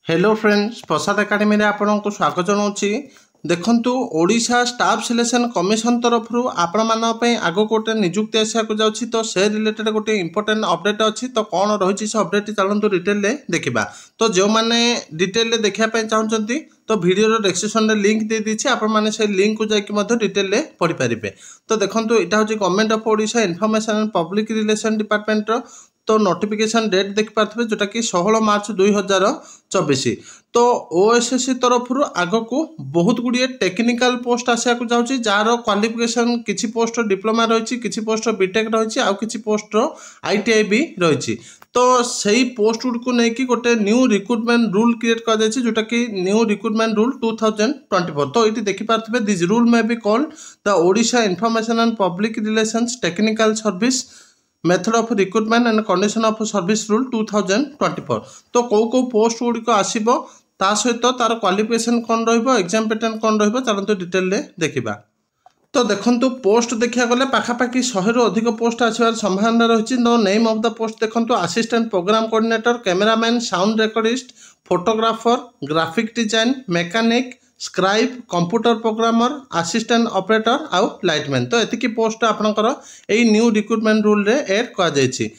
Hello friends प्रसाद academy रे आपको स्वागत जनाऊँगी। देखंतु ओडिशा स्टाफ सिलेक्शन कमिशन तरफ आपण मानी आग गोटे निजुक्ति आसक जाऊँगी तो से रिलेटेड गोटे इंपोर्टेंट अपडेट अच्छी तो कौन रही से अपडेट चलते डिटेल देखा। तो जो मैंने डिटेल देखापी चाहते तो वीडियो डिस्क्रिप्शन में लिंक दे दीजिए आपण से लिंक को जाकि डिटेल पढ़ी पारे। तो देखो यहाँ हूँ government of Odisha information and public relation department तो नोटिफिकेशन डेट देखिपे जोटा कि 16 मार्च 2024। तो ओएसएससी तरफ आग को बहुत गुड़िए टेक्निकल पोस्ट आसक जाऊँगी जार क्वालिफिकेशन किसी पोस्ट डिप्लोमा रही किसी पोस्ट बीटेक रही आउ किसी पोस्ट आईटीआई भी रही। तो सही पोस्ट गुड़ नहीं गोटे न्यू रिक्रुटमेंट रूल क्रिएट कर जोटा कि न्यू रिक्रुटमेंट रूल 2024। तो ये देखिपे this rule may be called the Odisha information and public relations technical service method of recruitment and condition of service rule 2024। तो कौ पोस्ट गुड़िक आसो ता सहित तार क्वालिफिकेशन कौन एग्जाम पैटर्न कौन चलते डिटेल देखा। तो देखो पोस्ट देखा गले पाखापाखि 100 रु अधिक पोस्ट आसबार संभावना रही। तो नेम ऑफ द पोस्ट देखो assistant program coordinator, cameraman, sound recordist, photographer, graphic design, mechanic, scribe, computer programmer, assistant operator आउ लाइटमैन। तो एतिकी पोस्ट आपनकर एई न्यू रिक्रुटमेंट रूल रे ऐड कर जायछि।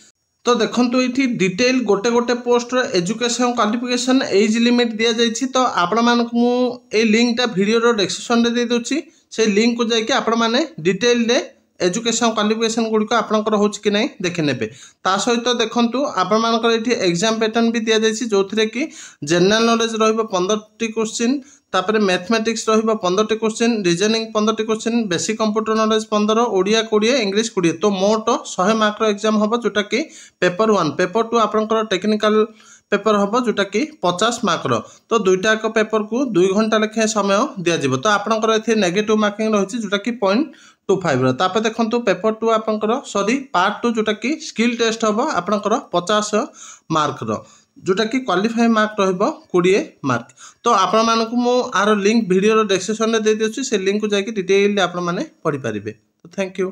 तो देखंतु एठी डिटेल गोटे गोटे पोस्ट रो एजुकेशन क्वालिफिकेशन एज लिमिट दिया जायछि। तो आपण मानक मु ए लिंक टा वीडियो रो डिस्क्रिप्शन रे दे दोछि से लिंक को जायकि आपण माने डिटेल रे एजुकेशन क्वालिफिकेशन गुड़िक आपंकर हो कि नहीं देखी ने। ता सहित देखु आपर ये एग्जाम पैटर्न भी दि जाए जो थे कि जनरल नॉलेज रो15टी क्वेश्चन, तापर मैथमेटिक्स रो 15टी क्वेश्चन, रीजनिंग 15टी question, basic computer knowledge 15, Odia 20, English 20। तो मोट 100 मार्क एग्जाम हम जोटा कि पेपर 1, पेपर 2 आपंकर टेक्निकल पेपर हम जोटा कि 50 मार्क रो। तो दुईटाक पेपर को 2 घंटा लेखे समय दिज्व। तो आपंकर ये नेगेटिव मार्किंग रही जोटा कि 0.25 तापर देखो पेपर 2 आपंकर सॉरी पार्ट 2 जोटा कि स्किल टेस्ट हम आपंकर 50 मार्क रो जोटा कि क्वालिफाई मार्क रहिबो 20 मार्क। तो आपण मानकु मो आरो लिंक वीडियो डिस्क्रिप्शन में दे दियो से लिंक को जाके डिटेल आपण माने पढ़ी पारिबे। तो थैंक यू।